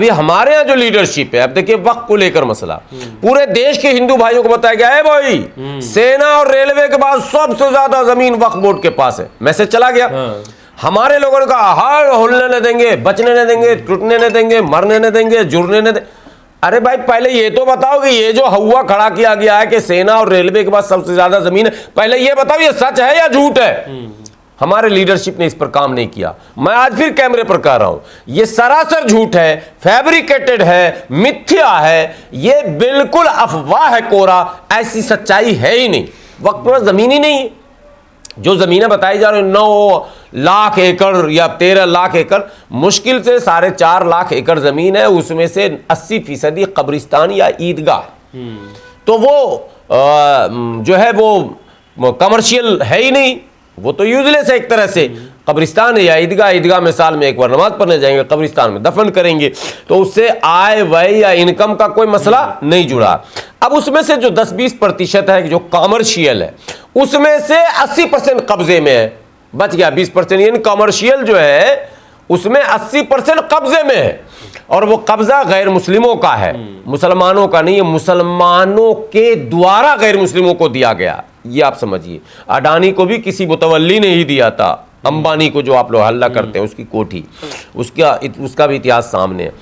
अभी हमारे यहाँ जो लीडरशिप है, अब देखिए वक्त को लेकर मसला, पूरे देश के हिंदू भाइयों को बताया गया है भाई सेना और रेलवे के बाद सबसे ज्यादा जमीन वक्फ बोर्ड के पास है। मैसेज चला गया। हमारे लोगों ने कहा हार होलने न देंगे, बचने न देंगे, टूटने न देंगे, मरने न देंगे, जुड़ने न देंगे। अरे भाई पहले ये तो बताओ कि ये जो हवा खड़ा किया गया है कि सेना और रेलवे के बाद सबसे ज्यादा जमीन है, पहले ये बताओ ये सच है या झूठ है? हमारे लीडरशिप ने इस पर काम नहीं किया। मैं आज फिर कैमरे पर कह रहा हूं, ये सरासर झूठ है, फैब्रिकेटेड है, मिथ्या है, ये बिल्कुल अफवाह है कोरा, ऐसी सच्चाई है ही नहीं। वक्त पर जमीन ही नहीं है। जो जमीनें बताई जा रही 9 लाख एकड़ या 13 लाख एकड़, मुश्किल से 4.5 लाख एकड़ जमीन है, उसमें से 80% कब्रिस्तान या ईदगाह। तो वो जो है वो कमर्शियल है ही नहीं, वो तो यूजलेस है एक तरह से। कब्रिस्तान है या ईदगाह, ईदगाह में साल में एक बार नमाज पढ़ने जाएंगे, कब्रिस्तान में दफन करेंगे, तो उससे आय व्यय या इनकम का कोई मसला नहीं जुड़ा। अब उसमें से जो 10-20% है जो कमर्शियल है, उसमें से 80% कब्जे में है, बच गया 20%। यानी कमर्शियल जो है उसमें 80% कब्जे में है, और वो कब्जा गैर मुस्लिमों का है, मुसलमानों का नहीं है, मुसलमानों के द्वारा गैर मुस्लिमों को दिया गया। ये आप समझिए, अडानी को भी किसी मुतवल्ली ने ही दिया था, अंबानी को जो आप लोग हल्ला करते हैं उसकी कोठी, उसका भी इतिहास सामने है।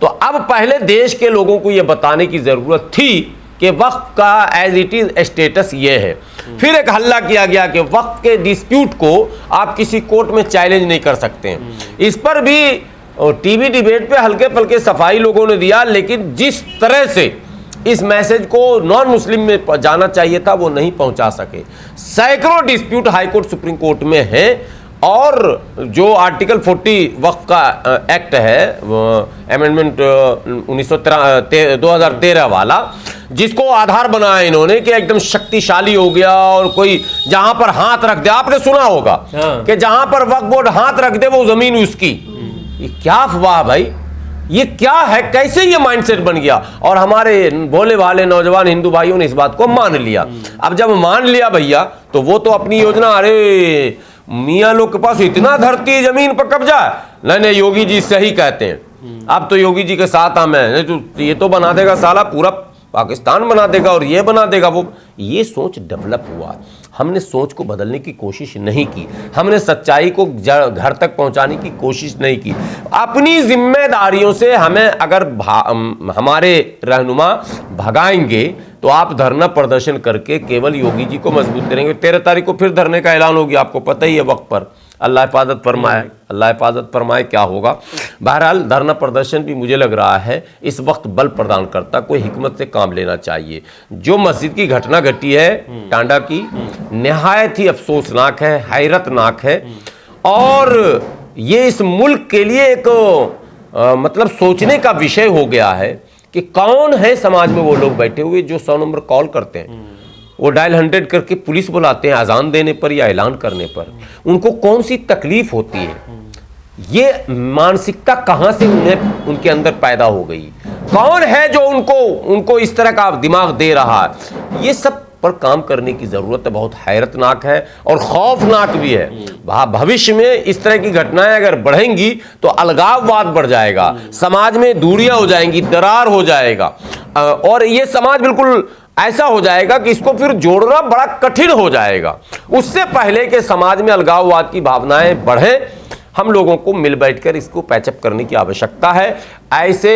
तो अब पहले देश के लोगों को यह बताने की जरूरत थी कि वक्फ का एज इट इज स्टेटस ये है। फिर एक हल्ला किया गया कि वक्फ के डिस्प्यूट को आप किसी कोर्ट में चैलेंज नहीं कर सकते हैं। इस पर भी टीवी डिबेट पे हल्के फुल्के सफाई लोगों ने दिया, लेकिन जिस तरह से इस मैसेज को नॉन मुस्लिम में जाना चाहिए था वो नहीं पहुंचा सके। सैकड़ों डिस्प्यूट हाईकोर्ट सुप्रीम कोर्ट में है, और जो आर्टिकल 40 वक्फ का एक्ट है, अमेंडमेंट 2013 वाला, जिसको आधार बनाया इन्होंने कि एकदम शक्तिशाली हो गया, और कोई जहां पर हाथ रख दे, आपने सुना होगा कि जहां पर वक्फ बोर्ड हाथ रख दे वो जमीन उसकी। ये क्या अफवाह भाई, ये क्या है? कैसे ये माइंडसेट बन गया? और हमारे भोले भाले नौजवान हिंदू भाइयों ने इस बात को मान लिया। अब जब मान लिया भैया, तो वो तो अपनी योजना, अरे मियाँ लोग के पास इतना धरती जमीन पर कब्जा है, नहीं योगी जी सही कहते हैं, अब तो योगी जी के साथ हम हैं, तो ये तो बना देगा साला पूरा पाकिस्तान बना देगा, और ये बना देगा वो। ये सोच डेवलप हुआ। हमने सोच को बदलने की कोशिश नहीं की, हमने सच्चाई को घर तक पहुंचाने की कोशिश नहीं की। अपनी जिम्मेदारियों से हमें अगर हमारे रहनुमा भगाएंगे तो आप धरना प्रदर्शन करके केवल योगी जी को मजबूत करेंगे। 13 तारीख को फिर धरने का ऐलान होगी, आपको पता ही है वक्त पर। अल्लाह हिफाजत फरमाए, अल्लाह हिफाजत फरमाए क्या होगा। बहरहाल धरना प्रदर्शन भी मुझे लग रहा है इस वक्त बल प्रदान करता, कोई हिकमत से काम लेना चाहिए। जो मस्जिद की घटना घटी है टांडा की, निहायत ही अफसोसनाक है, हैरतनाक है, और ये इस मुल्क के लिए एक मतलब सोचने का विषय हो गया है कि कौन है समाज में वो लोग बैठे हुए जो 100 नंबर कॉल करते हैं, वो डायल 100 करके पुलिस बुलाते हैं अजान देने पर या ऐलान करने पर। उनको कौन सी तकलीफ होती है? ये मानसिकता कहां से उनके अंदर पैदा हो गई? कौन है जो उनको इस तरह का दिमाग दे रहा है? ये सब पर काम करने की जरूरत है। बहुत हैरतनाक है और खौफनाक भी है। भविष्य में इस तरह की घटनाएं अगर बढ़ेंगी तो अलगाववाद बढ़ जाएगा, समाज में दूरियां हो जाएंगी, दरार हो जाएगा, और ये समाज बिल्कुल ऐसा हो जाएगा कि इसको फिर जोड़ना बड़ा कठिन हो जाएगा। उससे पहले कि समाज में अलगाववाद की भावनाएं बढ़े, हम लोगों को मिल बैठकर इसको पैचअप करने की आवश्यकता है। ऐसे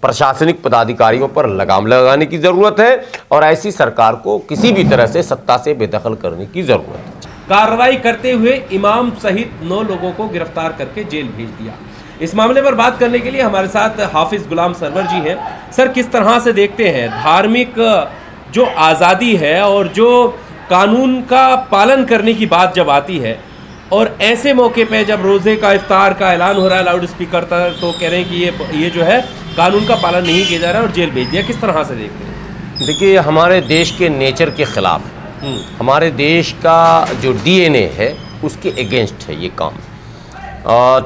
प्रशासनिक पदाधिकारियों पर लगाम लगाने की जरूरत है, और ऐसी सरकार को किसी भी तरह से सत्ता से बेदखल करने की जरूरत है। कार्रवाई करते हुए इमाम सहित 9 लोगों को गिरफ्तार करके जेल भेज दिया। इस मामले पर बात करने के लिए हमारे साथ हाफिज गुलाम सरवर जी हैं। सर, किस तरह से देखते हैं धार्मिक जो आज़ादी है और जो कानून का पालन करने की बात जब आती है, और ऐसे मौके पे जब रोज़े का इफ्तार का ऐलान हो रहा है लाउड स्पीकर तक, तो कह रहे हैं कि ये जो है कानून का पालन नहीं किया जा रहा है और जेल भेज दिया, किस तरह से देखते हैं? देखिए, हमारे देश के नेचर के खिलाफ, हमारे देश का जो DNA है उसके अगेंस्ट है ये काम।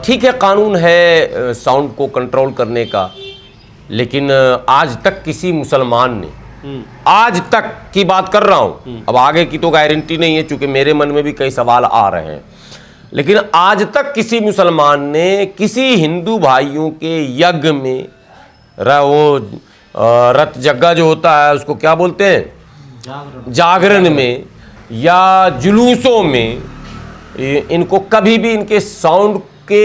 ठीक है, कानून है साउंड को कंट्रोल करने का, लेकिन आज तक किसी मुसलमान ने, आज तक की बात कर रहा हूं, अब आगे की तो गारंटी नहीं है, चूंकि मेरे मन में भी कई सवाल आ रहे हैं, लेकिन आज तक किसी मुसलमान ने किसी हिंदू भाइयों के यज्ञ में वो रथ जग्गा जो होता है उसको क्या बोलते हैं, जागरण में या जुलूसों में, इनको कभी भी इनके साउंड के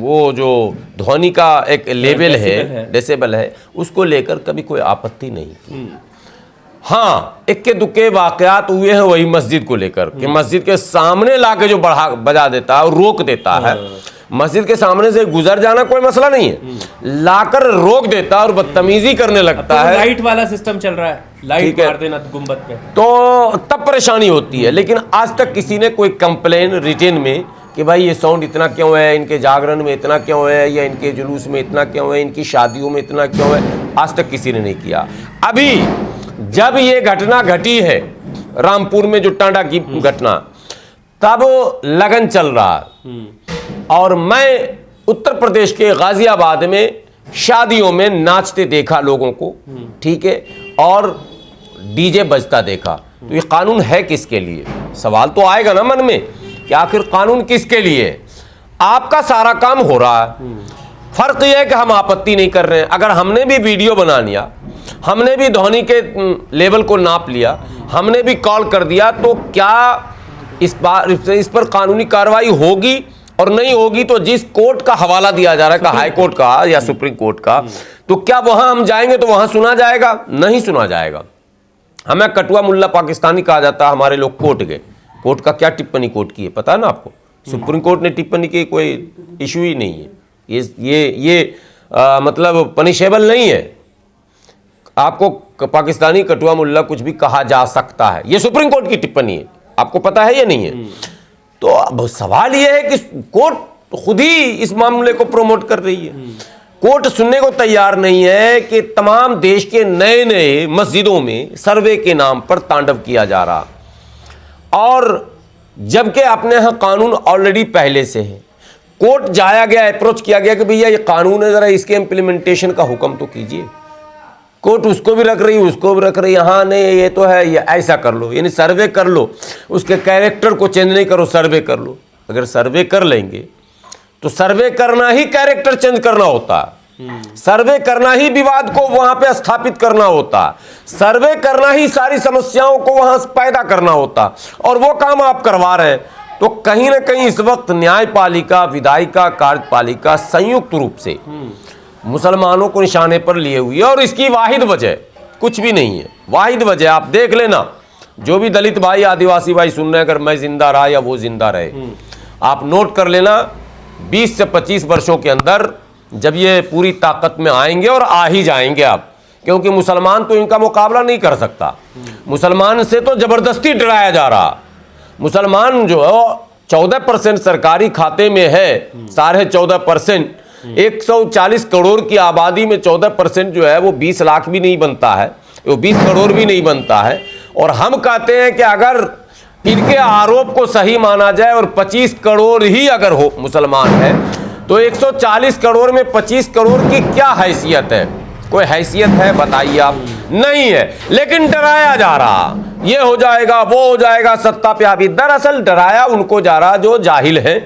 वो जो ध्वनि का एक लेवल है, डेसिबल है, उसको लेकर कभी कोई आपत्ति नहीं की। हाँ, इक्के दुक्के वाकयात हुए हैं वही मस्जिद को लेकर कि मस्जिद के सामने लाके जो बजा देता है और रोक देता है। मस्जिद के सामने से गुजर जाना कोई मसला नहीं है, लाकर रोक देता है और बदतमीजी करने लगता है। लाइट वाला सिस्टम चल रहा है, लाइट मार देना गुंबद पे, तो तब परेशानी होती है। लेकिन आज तक किसी ने कोई कंप्लेन रिटन में कि भाई ये साउंड इतना क्यों है, इनके जागरण में इतना क्यों है, या इनके जुलूस में इतना क्यों है, इनकी शादियों में इतना क्यों है, आज तक किसी ने नहीं किया। अभी जब ये घटना घटी है रामपुर में, जो टांडा की घटना, तब लगन चल रहा है और मैं उत्तर प्रदेश के गाजियाबाद में शादियों में नाचते देखा लोगों को, ठीक है, और डीजे बजता देखा। तो ये कानून है किसके लिए? सवाल तो आएगा ना मन में कि आखिर कानून किसके लिए? आपका सारा काम हो रहा है, फर्क यह है कि हम आपत्ति नहीं कर रहे हैं। अगर हमने भी वीडियो बना लिया, हमने भी ध्वनि के लेवल को नाप लिया, हमने भी कॉल कर दिया, तो क्या इस पर कानूनी कार्रवाई होगी? और नहीं होगी तो जिस कोर्ट का हवाला दिया जा रहा है, हाई कोर्ट का या सुप्रीम कोर्ट का, तो क्या वहां हम जाएंगे तो वहां सुना जाएगा? नहीं सुना जाएगा। हमें कटुआ मुल्ला पाकिस्तानी कहा जाता है। हमारे लोग कोर्ट गए, कोर्ट का क्या टिप्पणी कोर्ट की है पता है ना आपको? सुप्रीम कोर्ट ने टिप्पणी की, कोई इशू ही नहीं है। ये मतलब पनिशेबल नहीं है। आपको पाकिस्तानी कटुआ मुल्ला कुछ भी कहा जा सकता है, ये सुप्रीम कोर्ट की टिप्पणी है, आपको पता है या नहीं है? तो अब सवाल यह है कि कोर्ट खुद ही इस मामले को प्रमोट कर रही है। कोर्ट सुनने को तैयार नहीं है कि तमाम देश के नए नए मस्जिदों में सर्वे के नाम पर तांडव किया जा रहा, और जबकि अपने यहाँ कानून ऑलरेडी पहले से है। कोर्ट जाया गया, अप्रोच किया गया कि भैया ये कानून है, जरा इसके इम्प्लीमेंटेशन का हुक्म तो कीजिए। कोर्ट उसको भी रख रही, उसको भी रख रही, हाँ नहीं ये तो है, ये ऐसा कर लो, यानी सर्वे कर लो, उसके कैरेक्टर को चेंज नहीं करो, सर्वे कर लो। अगर सर्वे कर लेंगे तो सर्वे करना ही कैरेक्टर चेंज करना होता है, सर्वे करना ही विवाद को वहां पे स्थापित करना होता, सर्वे करना ही सारी समस्याओं को वहां पैदा करना होता, और वो काम आप करवा रहे हैं। तो कहीं ना कहीं इस वक्त न्यायपालिका, विधायिका, कार्यपालिका संयुक्त रूप से मुसलमानों को निशाने पर लिए हुई है, और इसकी वाहिद वजह कुछ भी नहीं है। वाहिद वजह आप देख लेना, जो भी दलित भाई, आदिवासी भाई सुन रहे हैं, अगर मैं जिंदा रहा या वो जिंदा रहे, आप नोट कर लेना, 20 से 25 वर्षों के अंदर जब ये पूरी ताकत में आएंगे, और आ ही जाएंगे आप, क्योंकि मुसलमान तो इनका मुकाबला नहीं कर सकता। मुसलमान से तो जबरदस्ती डराया जा रहा। मुसलमान जो है 14% सरकारी खाते में है, 14.5%, 140 करोड़ की आबादी में 14% जो है वो 20 लाख भी नहीं बनता है, वो 20 करोड़ भी नहीं बनता है। और हम कहते हैं कि अगर इनके आरोप को सही माना जाए और 25 करोड़ ही अगर हो मुसलमान है, तो 140 करोड़ में 25 करोड़ की क्या हैसियत है? कोई हैसियत है बताइए आप? नहीं है। लेकिन डराया जा रहा, ये हो जाएगा, वो हो जाएगा, सत्ता पे आवी। दरअसल डराया उनको जा रहा जो जाहिल है,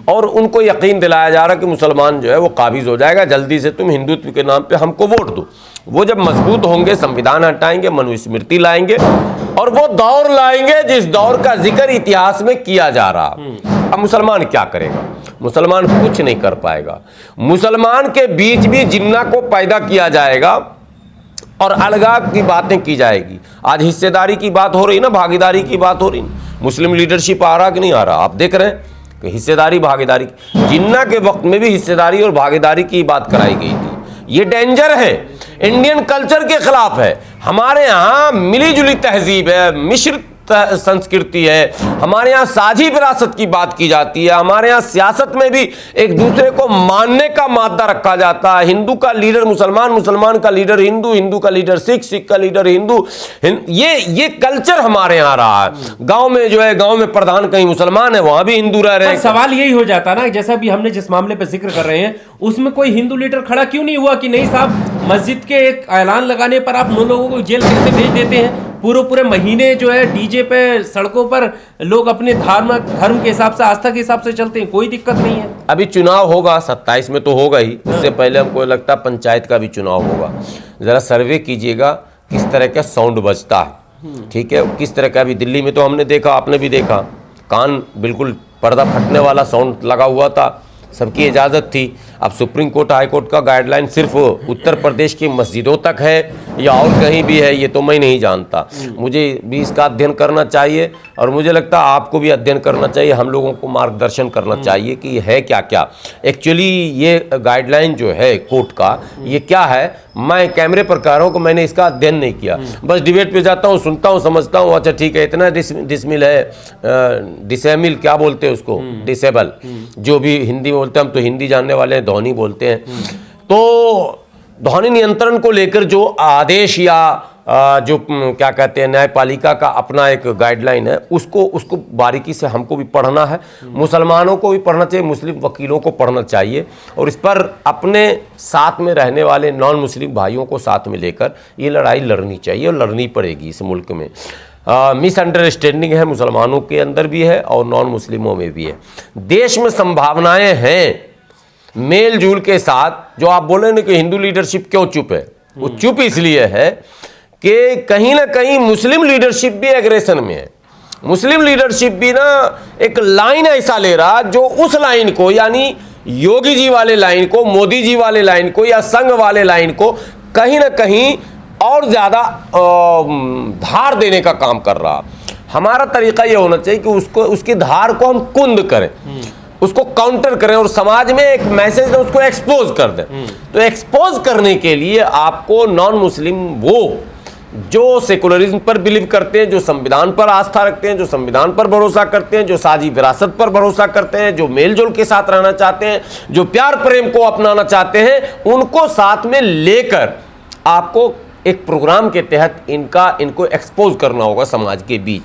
और उनको यकीन दिलाया जा रहा कि मुसलमान जो है वो काबिज हो जाएगा, जल्दी से तुम हिंदुत्व के नाम पे हमको वोट दो। वो जब मजबूत होंगे, संविधान हटाएंगे, मनुस्मृति लाएंगे, और वो दौर लाएंगे जिस दौर का जिक्र इतिहास में किया जा रहा। अब मुसलमान क्या करेगा? मुसलमान कुछ नहीं कर पाएगा। मुसलमान के बीच भी जिन्ना को पैदा किया जाएगा और अलगाव की बातें की जाएगी। आज हिस्सेदारी की बात हो रही ना, भागीदारी की बात हो रही, मुस्लिम लीडरशिप आ रहा कि नहीं आ रहा? आप देख रहे हैं कि हिस्सेदारी भागीदारी, जिन्ना के वक्त में भी हिस्सेदारी और भागीदारी की बात कराई गई थी। ये डेंजर है, इंडियन कल्चर के खिलाफ है। हमारे यहाँ मिली जुली तहजीब है, मिश्रित संस्कृति है, हमारे यहाँ साझी विरासत की बात की जाती है, हमारे यहाँ सियासत में भी एक दूसरे को मानने का मादा रखा जाता है। हिंदू का लीडर मुसलमान, मुसलमान का लीडर हिंदू, हिंदू का लीडर सिख, सिख का लीडर हिंदू। ये कल्चर हमारे यहाँ रहा है। गांव में जो है, गांव में प्रधान कहीं मुसलमान है, वहां भी हिंदू रह रहे हैं। सवाल यही हो जाता ना, जैसा भी हमने जिस मामले पे जिक्र कर रहे हैं, उसमें कोई हिंदू लीडर खड़ा क्यों नहीं हुआ कि नहीं साहब, मस्जिद के एक ऐलान लगाने पर आप 9 लोगों को जेल कैसे भेज देते हैं? पूरे महीने जो है डीजे पे सड़कों पर लोग अपने धर्म के हिसाब से, आस्था के हिसाब से चलते हैं, कोई दिक्कत नहीं है। अभी चुनाव होगा 27 में तो होगा ही, उससे पहले हमको लगता है पंचायत का भी चुनाव होगा। जरा सर्वे कीजिएगा किस तरह का साउंड बजता है, ठीक है, किस तरह का। अभी दिल्ली में तो हमने देखा, आपने भी देखा, कान बिल्कुल पर्दा फटने वाला साउंड लगा हुआ था, सबकी इजाज़त थी। अब सुप्रीम कोर्ट हाई कोर्ट का गाइडलाइन सिर्फ उत्तर प्रदेश की मस्जिदों तक है या और कहीं भी है, ये तो मैं नहीं जानता। मुझे भी इसका अध्ययन करना चाहिए और मुझे लगता है आपको भी अध्ययन करना चाहिए, हम लोगों को मार्गदर्शन करना चाहिए कि ये है क्या क्या एक्चुअली ये गाइडलाइन जो है कोर्ट का, ये क्या है। मैं कैमरे पर कह रहा हूँ कि मैंने इसका अध्ययन नहीं किया, बस डिबेट पे जाता हूँ, सुनता हूँ, समझता हूँ, अच्छा ठीक है, इतना डिसमिल है, डिसेमिल क्या बोलते हैं उसको, डिसेबल, जो भी हिंदी में बोलते हैं, हम तो हिंदी जानने वाले हैं, ध्वनि बोलते हैं। तो ध्वनि नियंत्रण को लेकर जो आदेश या जो क्या कहते हैं न्यायपालिका का अपना एक गाइडलाइन है, उसको बारीकी से हमको भी पढ़ना है, मुसलमानों को भी पढ़ना चाहिए, मुस्लिम वकीलों को पढ़ना चाहिए, और इस पर अपने साथ में रहने वाले नॉन मुस्लिम भाइयों को साथ में लेकर ये लड़ाई लड़नी चाहिए और लड़नी पड़ेगी इस मुल्क में। मिसअंडरस्टैंडिंग है, मुसलमानों के अंदर भी है और नॉन मुस्लिमों में भी है। देश में संभावनाएं हैं मेल जुल के साथ। जो आप बोले ना कि हिंदू लीडरशिप क्यों चुप है, वो चुप इसलिए है कि कहीं ना कहीं मुस्लिम लीडरशिप भी एग्रेशन में है। मुस्लिम लीडरशिप भी ना एक लाइन ऐसा ले रहा जो उस लाइन को, यानी योगी जी वाले लाइन को, मोदी जी वाले लाइन को या संघ वाले लाइन को कहीं ना कहीं और ज़्यादा धार देने का काम कर रहा। हमारा तरीका ये होना चाहिए कि उसकी धार को हम कुंद करें, उसको काउंटर करें और समाज में एक मैसेज दें, उसको एक्सपोज कर दें। तो एक्सपोज करने के लिए आपको नॉन मुस्लिम, वो जो सेकुलरिज्म पर बिलीव करते हैं, जो संविधान पर आस्था रखते हैं, जो संविधान पर भरोसा करते हैं, जो साझी विरासत पर भरोसा करते हैं, जो मेलजोल के साथ रहना चाहते हैं, जो प्यार प्रेम को अपनाना चाहते हैं, उनको साथ में लेकर आपको एक प्रोग्राम के तहत इनको एक्सपोज करना होगा समाज के बीच।